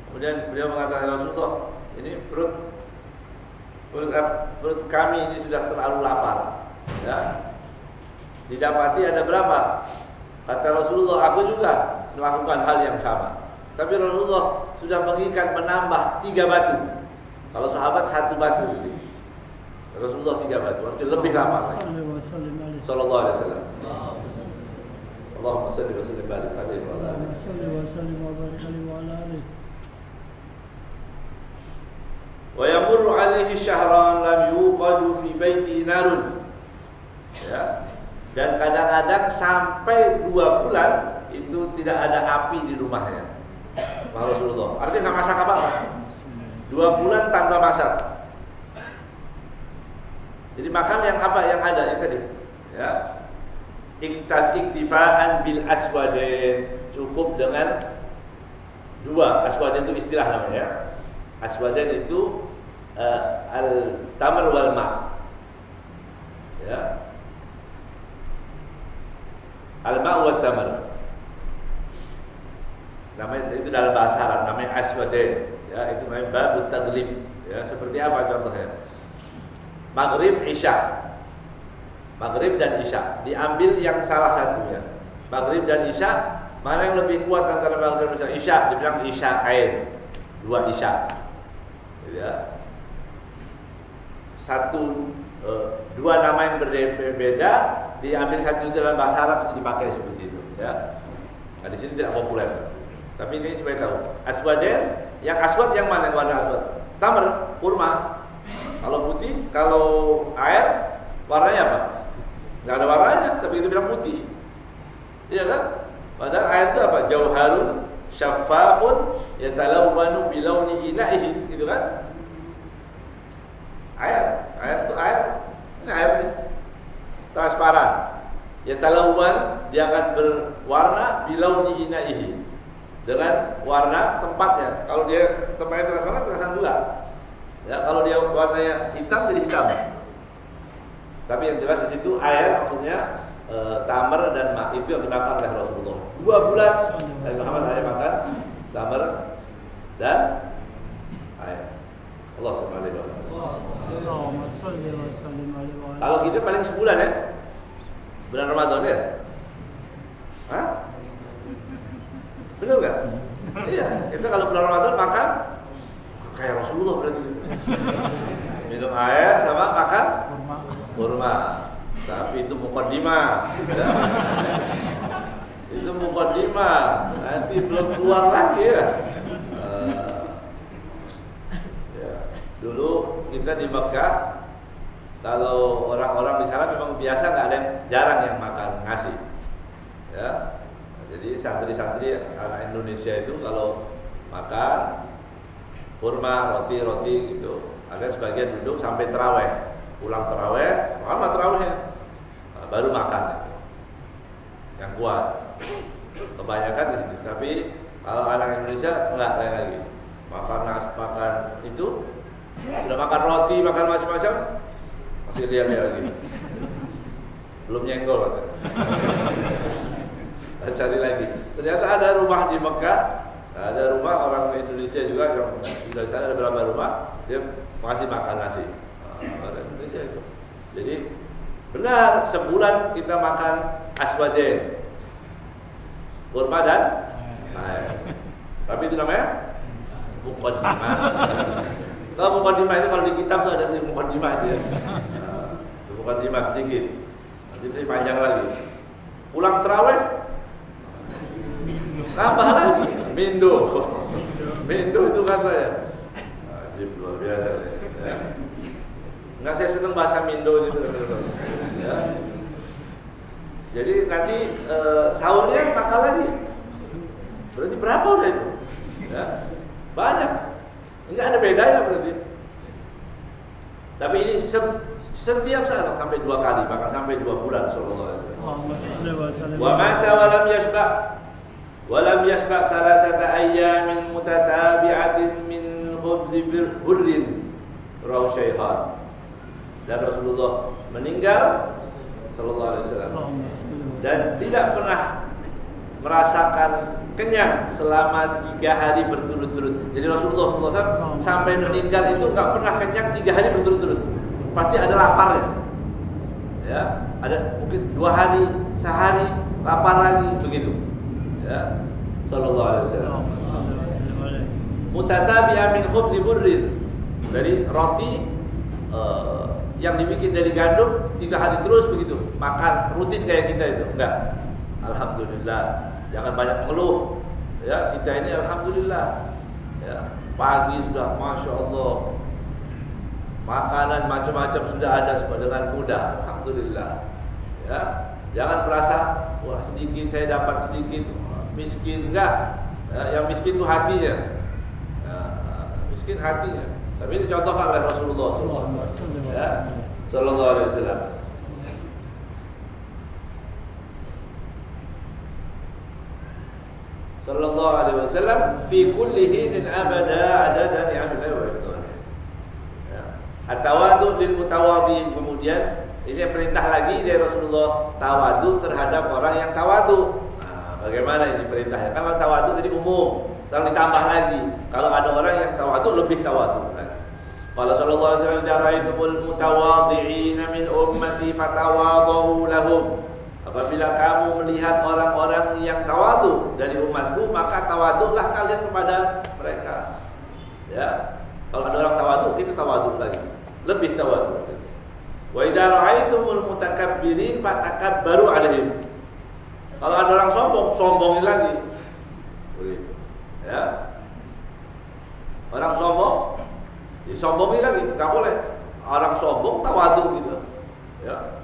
[SPEAKER 1] Kemudian beliau mengatakan, Rasulullah, ini perut kami ini sudah terlalu lapar. Ya. Didapati ada berapa? Kata Rasulullah, aku juga melakukan hal yang sama. Tapi Rasulullah sudah mengikat menambah 3 batu. Kalau sahabat 1 batu ini. Rasulullah 3 batu, artinya lebih lapar lagi. Sallallahu alaihi wasallam. Allahumma shalli wa sallim barik alaihi wa ala alihi. Wa yamurru alaihi syahran lam yuqadu fi baiti narun. Ya. Dan kadang-kadang sampai 2 bulan itu tidak ada api di rumahnya Rasulullah. Artinya nggak masak apa-apa. 2 bulan tanpa masak. Jadi makan yang apa yang ada yang tadi. Ya. Iktifaan bil aswadain, cukup dengan 2. Aswadain itu istilah namanya. Aswadain itu al-tamr wal ma'. Ya. Al-ma' wa tamr. Namanya itu dalam bahasa Arab namanya aswadain, ya, itu namanya babut tadlib, ya. Seperti apa contohnya? Maghrib, Isya. Maghrib dan Isya diambil yang salah satunya. Maghrib dan Isya, mana yang lebih kuat antara Maghrib dan Isya? Dibilang Isya ain, 2 Isya. Ya. 2 nama yang berbeda diambil satu dalam bahasa Arab itu dipakai seperti itu, ya. Nah, di sini tidak populer. Tapi ini supaya tahu. Aswadain, yang aswad yang mana yang warna aswad? Tamr, kurma. Kalau putih, kalau air warnanya apa? Enggak ada warnanya, tapi itu bilang putih. Iya kan? Padahal air itu apa? Jauharun syaffafun yatalawwanu bilawni ina'ihi, gitu kan? Ayat itu ayat. Ini air nih. Transparan. Yatalawwan, dia akan berwarna bilawni ina'ihi, dengan warna tempatnya. Kalau dia tempatnya transparan juga. Ya, kalau dia warnanya hitam jadi hitam. Tapi yang jelas di situ air maksudnya tamar dan ma, itu yang dimakan oleh Rasulullah. 2 bulan Nabi Muhammad hanya makan tamar dan air. Allah subhanahu wa ta'ala.
[SPEAKER 2] Allahumma shalli wa sallim alaihi wa ala.
[SPEAKER 1] Kalau kita paling sebulan ya, bulan Ramadan ya. Hah? Betul nggak? Iya. Kita kalau bulan Ramadan makan kayak Rasulullah berarti. Minum air sama makan kurma. Tapi itu mukaddimah. Ya. Itu mukaddimah. Nanti belum keluar lagi ya. Ya. Dulu kita di Mekah, kalau orang-orang di sana memang biasa, nggak ada yang jarang yang makan nasi. Ya. Jadi santri-santri anak Indonesia itu kalau makan kurma, roti gitu, ada sebagian duduk sampai terawih, pulang terawih, lama terawihnya, baru makan gitu. Yang kuat. Kebanyakan di situ. Tapi kalau anak Indonesia enggak kayak lagi. Makan itu sudah makan roti, makan macam-macam, masih lihat-lihat lagi. Belum nyenggol katanya. Cari lagi. Ternyata ada rumah di Mekah, ada rumah orang Indonesia juga yang di sana, ada beberapa rumah dia masih makan nasi. Orang Indonesia itu. Jadi benar sebulan kita makan aswadain, kurma dan air. Tapi itu namanya muqaddimah. Kalau muqaddimah itu kalau di kitab tuh ada sih muqaddimah itu ya. Muqaddimah sedikit. Nanti itu panjang lagi. Pulang terawih nambah lagi Mindo itu kan saya ajib, luar biasa ya. Nggak, saya seneng bahasa Mindo itu ya. Jadi nanti sahurnya makan lagi, berarti berapa udah itu ya? Banyak, nggak ada bedanya berarti. Tapi ini setiap saat sampai 2 kali, bahkan sampai 2 bulan sallallahu alaihi wasallam. Wa mata wa lam yashba' walam yasbaq salatata ayyamin mutatabi'atin min khubzi burrin rawahu Shaykhan. Dan Rasulullah meninggal sallallahu alaihi wasallam dan tidak pernah merasakan kenyang selama 3 hari berturut-turut. Jadi Rasulullah sallallahu alaihi wasallam sampai meninggal itu enggak pernah kenyang 3 hari berturut-turut. Pasti ada laparnya. Ya, ada mungkin 2 hari, sehari lapar lagi begitu. Ya, sallallahu alaihi wasallam. Mutatabi'an min khubzi burrin. Dari roti yang dibikin dari gandum 3 hari terus begitu. Makan rutin kayak kita itu. Enggak. Alhamdulillah. Jangan banyak mengeluh. Ya, kita ini alhamdulillah. Ya, pagi sudah masya Allah. Makanan macam-macam sudah ada dengan mudah. Alhamdulillah. Ya, jangan merasa wah sedikit saya dapat sedikit. Miskin enggak, ya, yang miskin itu hatinya, ya, miskin hatinya. Tapi itu contohkan oleh Rasulullah Sallallahu Alaihi Wasallam. Sallallahu Alaihi Wasallam fi kulli hinin abada adada ni'amillahi wa ihsanihi. At-tawadhu lil mutawadhin. Kemudian ini perintah lagi dari Rasulullah, tawadu terhadap orang yang tawadu. Bagaimana ini perintahnya? Kalau tawadu tadi umum, kalau ditambah lagi, kalau ada orang yang tawadu lebih tawadu lagi. Qala sallallahu alaihi wasallam, "Jaraitumul mutawadhi'ina min ummati fatawadhu lahum." Apabila kamu melihat orang-orang yang tawadu dari umatku, maka tawaduklah kalian kepada mereka. Ya. Kalau ada orang tawadu, kita tawadu lagi. Lebih tawadu lagi. Wa idza ra'aitumul mutakabbirin fatakabbaru 'alaihim. Kalau ada orang sombong, sombongin lagi. Begitu. Ya. Orang sombong, disombongin lagi. Enggak boleh. Orang sombong tawadu gitu. Ya.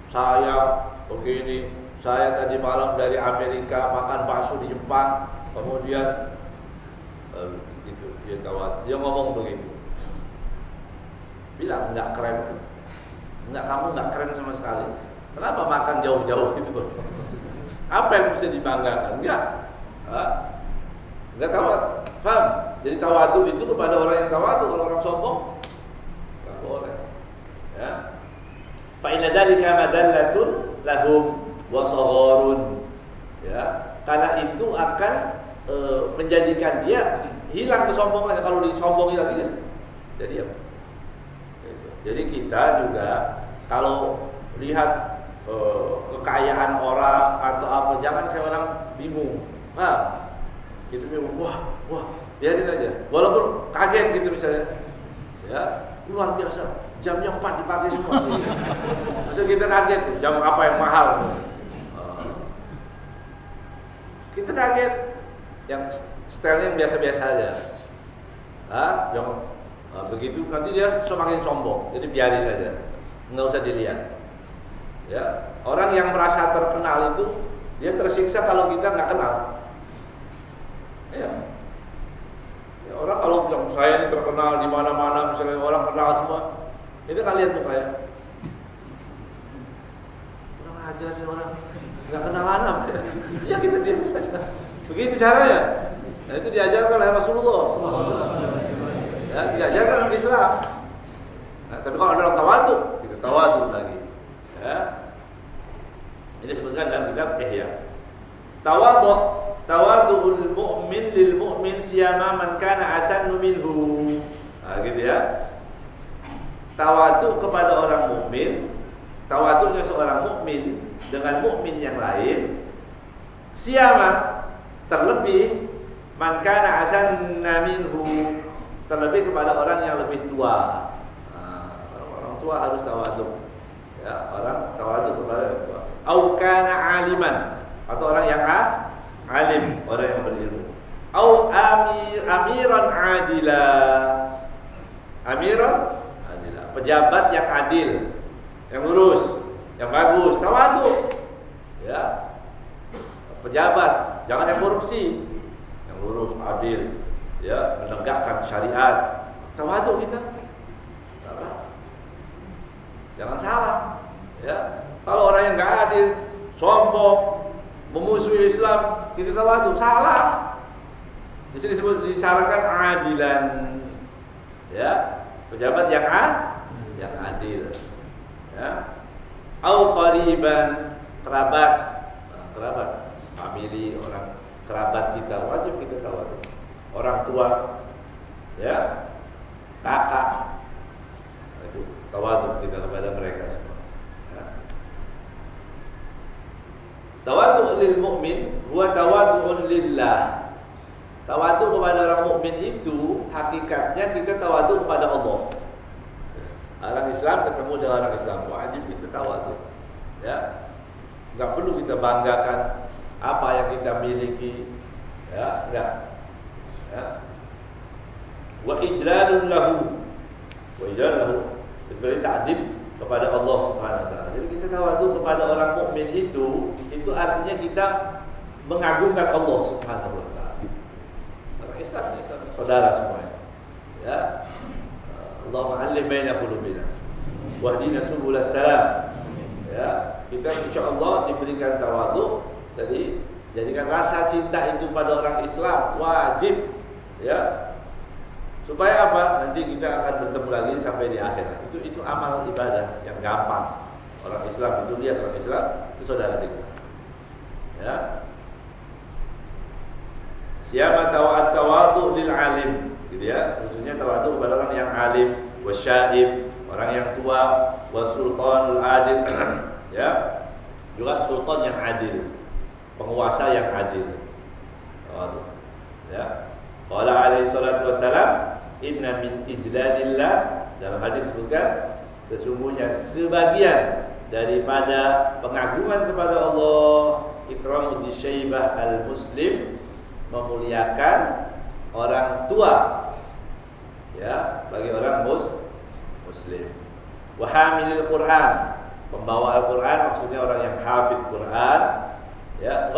[SPEAKER 1] Saya begini, saya tadi malam dari Amerika makan bakso di Jepang. Kemudian gitu, dia ngomong begitu. Bilang enggak keren. Enggak, kamu enggak keren sama sekali. Kenapa makan jauh-jauh itu? Apa yang bisa dibanggakan? Enggak. Enggak tawadu. Paham? Jadi tawadu itu kepada orang yang tawadu. Kalau orang sombong enggak boleh. Ya. Fa inna dzalika madallatun lahum wa sagharun. Ya, karena itu akan menjadikan dia hilang kesombongannya. Kalau disombongi lagi jadi apa? Jadi kita juga kalau lihat kekayaan orang atau apa, jangan kayak orang bingung. Gitu bingung. Wah, biarin aja. Walaupun kaget gitu misalnya. Ya, luar biasa. Jamnya 4 dipakai semua. Maksud kita kaget, jam apa yang mahal? Kita kaget. Yang stylenya biasa-biasa aja. Yang begitu nanti dia semakin sombong. Jadi biarin aja. Enggak usah dilihat. Ya, orang yang merasa terkenal itu dia tersiksa kalau kita nggak kenal. Ya. Ya, orang kalau bilang saya ini terkenal di mana-mana, misalnya orang kenal semua, itu kalian tuh kayak kurang ajar nih orang, nggak kenalan apa ya? Ya kita diam saja. Begitu caranya. Nah, itu diajarkan oleh Rasulullah. Ya, diajarkan oleh Islam. Nah, tapi kalau ada orang tawadu, kita tawadu lagi. Ya. Ini disebutkan dalam kitab Ihya. Tawadhu'ul mu'min lil mu'min siyama man kana asannu minhu. Nah, gitu ya. Tawadhu kepada orang mukmin, tawadhunya seorang mukmin dengan mukmin yang lain, siyama terlebih man kana asanna minhu, terlebih kepada orang yang lebih tua. Nah, orang tua harus tawadhu. Ya, orang tawadhu kepada orang tua. Au kana aliman, atau orang yang alim, orang yang berilmu. Au amiran adila. Amiran adila, pejabat yang adil, yang lurus, yang bagus, tawadhu. Ya. Pejabat, jangan yang korupsi, yang lurus, adil, ya, menegakkan syariat. Tawadhu kita. Jangan salah. Ya. Kalau orang yang enggak adil, sombong, memusuhi Islam, kita tawadhu, salah. Di sini disebut disyaratkan adilan. Ya, pejabat yang adil. Ya. Au qariban, kerabat, famili, orang kerabat kita wajib kita tawadhu. Orang tua, ya, kakak, itu tawadhu kita kepada mereka semua. Tawadhu lil mu'min huwa tawadhu'un lillah. Tawadhu kepada orang mukmin itu hakikatnya kita tawadhu kepada Allah. Orang Islam ketemu dengan orang Islam, wajib kita tawadhu. Ya. Enggak perlu kita banggakan apa yang kita miliki. Ya, enggak. Ya. Wa ijlalun lahu. Wa ijlalun lahu. Diberi ta'zim kepada Allah Subhanahu wa taala. Jadi kita tawadhu kepada orang mukmin itu artinya kita mengagungkan Allah Subhanahu wa taala. Orang Islam saudara semuanya. Ya. Allahumma allim baina qulubina wahdina subulas salam. Ya, kita insyaallah diberikan tawadhu. Jadi jadikan rasa cinta itu pada orang Islam wajib. Ya. Supaya apa? Nanti kita akan bertemu lagi sampai di akhirat. Itu amal ibadah yang gampang. Orang Islam itu lihat orang Islam itu saudara kita. Ya. Siapa tawadhu lil alim, gitu ya. Khususnya tawadhu kepada orang yang alim, wasyaib, orang yang tua, wasultanul adil. Ya. Juga sultan yang adil, penguasa yang adil. Tawadhu. Ya. Qala alaihi salatu wassalam, inna min ijladillah, dalam hadis disebutkan sesungguhnya sebagian daripada pengagungan kepada Allah, ikramud syaibah al-muslim, memuliakan orang tua, ya, bagi orang muslim. Wa hamilil Quran, pembawa Al-Quran, maksudnya orang yang hafid Quran, ya,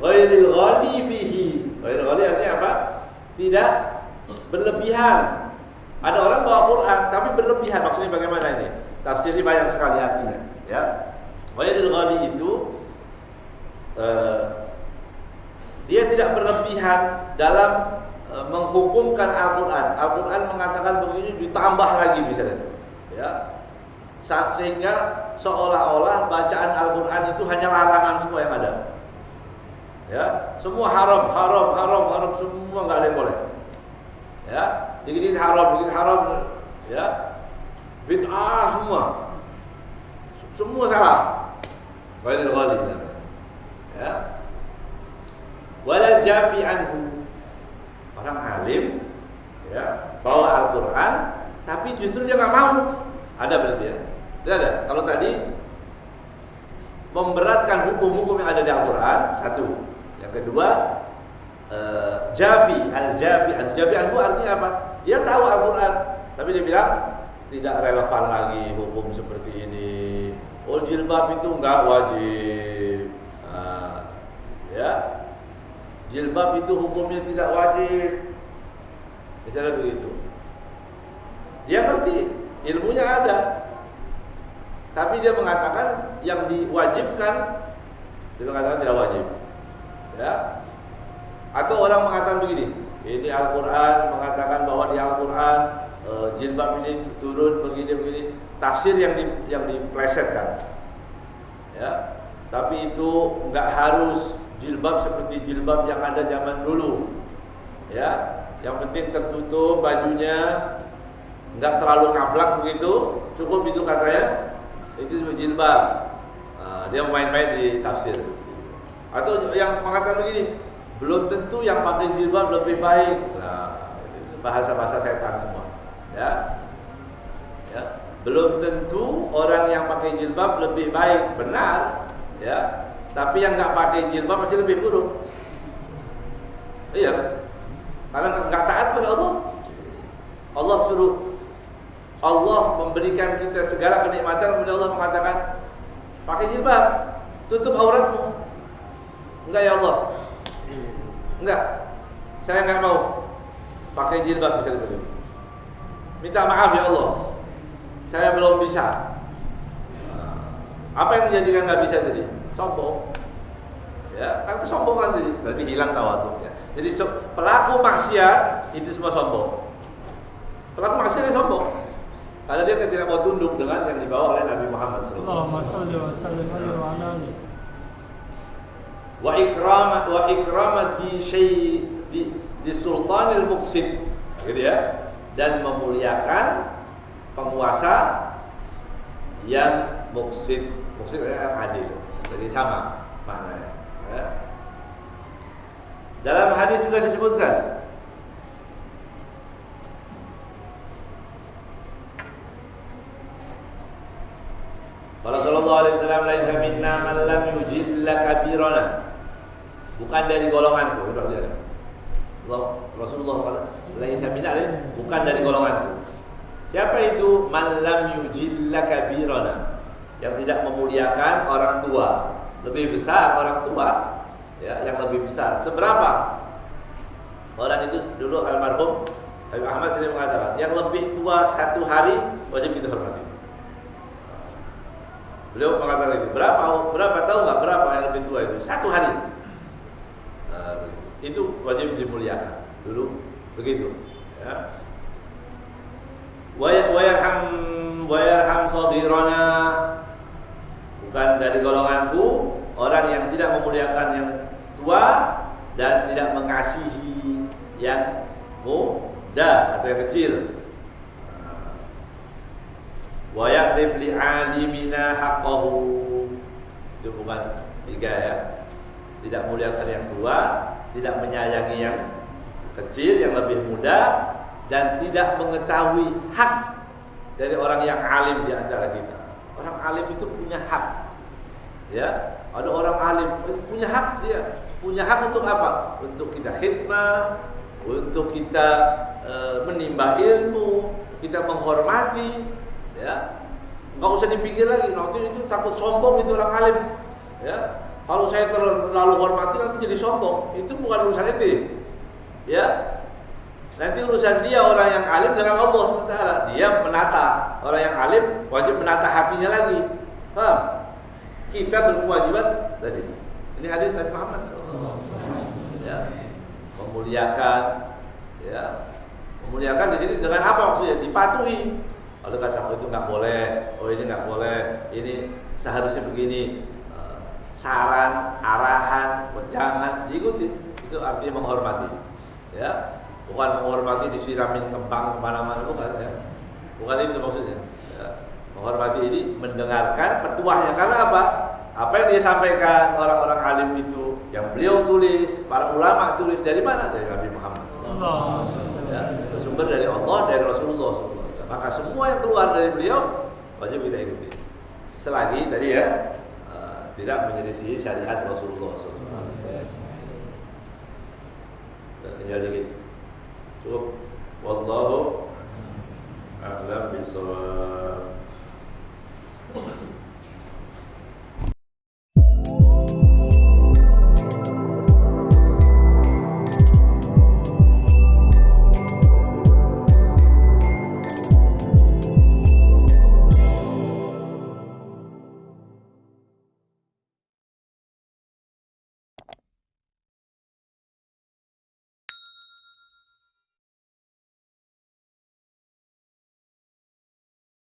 [SPEAKER 1] ghairil ghali fihi. Ghairil ghali artinya apa? Tidak berlebihan. Ada orang bawa Quran tapi berlebihan. Maksudnya bagaimana ini? Tafsirnya banyak sekali artinya, ya. Ghairil ghali itu dia tidak berlebihan dalam menghukumkan Al-Quran. Al-Quran mengatakan begini, ditambah lagi misalnya, ya, sehingga seolah-olah bacaan Al-Quran itu hanya larangan semua yang ada, ya, semua haram, semua nggak ada yang boleh, ya, dikit haram, ya, bid'ah semua salah, ghairil ghali, ya, walal jafi anhu. Orang alim, ya, bawa Al-Quran, tapi justru dia nggak mau. Ada berarti ya? Tidak ada. Kalau tadi memberatkan hukum-hukum yang ada di Al-Quran, satu. Yang kedua, jafi anhu artinya apa? Dia tahu Al-Quran, tapi dia bilang tidak relevan lagi hukum seperti ini. Oh, jilbab itu nggak wajib, ya. Jilbab itu hukumnya tidak wajib, misalnya begitu. Dia ngerti, ilmunya ada, tapi dia mengatakan yang diwajibkan, dia mengatakan tidak wajib, ya. Atau orang mengatakan begini, ini Al-Quran mengatakan bahwa di Al-Quran jilbab ini turun begini, tafsir yang diplesetkan, ya. Tapi itu nggak harus jilbab seperti jilbab yang ada zaman dulu, ya. Yang penting tertutup bajunya, nggak terlalu ngablak begitu, cukup itu katanya, itu sebagai jilbab. Dia main-main di tafsir. Atau yang mengatakan begini, belum tentu yang pakai jilbab lebih baik. Nah, bahasa-bahasa setan semua, ya. Ya, belum tentu orang yang pakai jilbab lebih baik, benar, ya. Tapi yang nggak pakai jilbab masih lebih buruk. Iya, karena nggak taat kepada Allah. Allah memberikan kita segala kenikmatan, kemudian Allah mengatakan pakai jilbab, tutup auratmu. Enggak ya Allah, enggak, saya nggak mau pakai jilbab misalnya begitu. Minta maaf ya Allah, saya belum bisa. Apa yang menjadikan nggak bisa tadi? Sombong, ya, kan kesombongan tadi, berarti hilang tawadhunya. Jadi pelaku maksiat itu semua sombong. Pelaku maksiat itu sombong karena dia tidak mau tunduk dengan yang dibawa oleh Nabi Muhammad SAW. Wa ikramati syai di sultanil muqsid, gitu ya, dan memuliakan penguasa yang muqsid yang adil. Jadi sama maknanya, ya. Dalam hadis juga disebutkan Qala sallallahu alaihi wasallam laisa minna man lam yujilla kabirana. Bukan dari golonganku, Rasulullah kata laisa minna, bukan dari golonganku. Siapa itu man lam yujilla kabirana? Yang tidak memuliakan orang tua, lebih besar orang tua, ya, yang lebih besar. Seberapa? Orang itu dulu almarhum Habib Ahmad sering mengatakan, yang lebih tua 1 hari wajib kita hormati. Beliau mengatakan itu. Berapa tahu nggak berapa yang lebih tua itu? 1 hari. Itu wajib dimuliakan dulu, begitu. Ya. Wa yarham saghirana. Bukan dari golonganku orang yang tidak memuliakan yang tua dan tidak mengasihi yang muda atau yang kecil. Wa ya'rif li 'alimina haqqahu. Itu bukan 3 ya. Tidak memuliakan yang tua, tidak menyayangi yang kecil, yang lebih muda, dan tidak mengetahui hak dari orang yang alim di antara kita. Orang alim itu punya hak, ya. Ada orang alim punya hak, dia punya hak untuk apa? Untuk kita khidmah, untuk kita menimba ilmu, kita menghormati, ya. Nggak usah dipikir lagi, nanti itu takut sombong itu orang alim, ya. kalau saya terlalu hormati nanti jadi sombong. Itu bukan urusan itu. Ya. Nanti urusan dia orang yang alim dengan Allah SWT. Dia menata. Orang yang alim wajib menata hatinya lagi. Paham? Kita berkewajiban tadi. Ini hadis Nabi Muhammad SAW. Ya. Memuliakan, ya. Memuliakan di sini dengan apa maksudnya? Dipatuhi. Kalau kata itu nggak boleh, oh ini nggak boleh, ini seharusnya begini. Saran, arahan, jangan diikuti. Itu artinya menghormati. Ya, bukan menghormati disiramin kembang kemana-mana, bukan ya. Bukan itu maksudnya. Ya. Menghormati ini mendengarkan petuahnya, karena apa? Apa yang dia sampaikan orang-orang alim itu, yang beliau tulis, para ulama tulis dari mana? Dari Nabi Muhammad SAW. Ya, bersumber dari Allah, dari Rasulullah SAW. Maka semua yang keluar dari beliau wajib kita ikuti. Selagi tadi ya tidak menyelisih syariat Rasulullah SAW. Dan tinggal lagi. Cukup. Wallahu a'lam bishawab.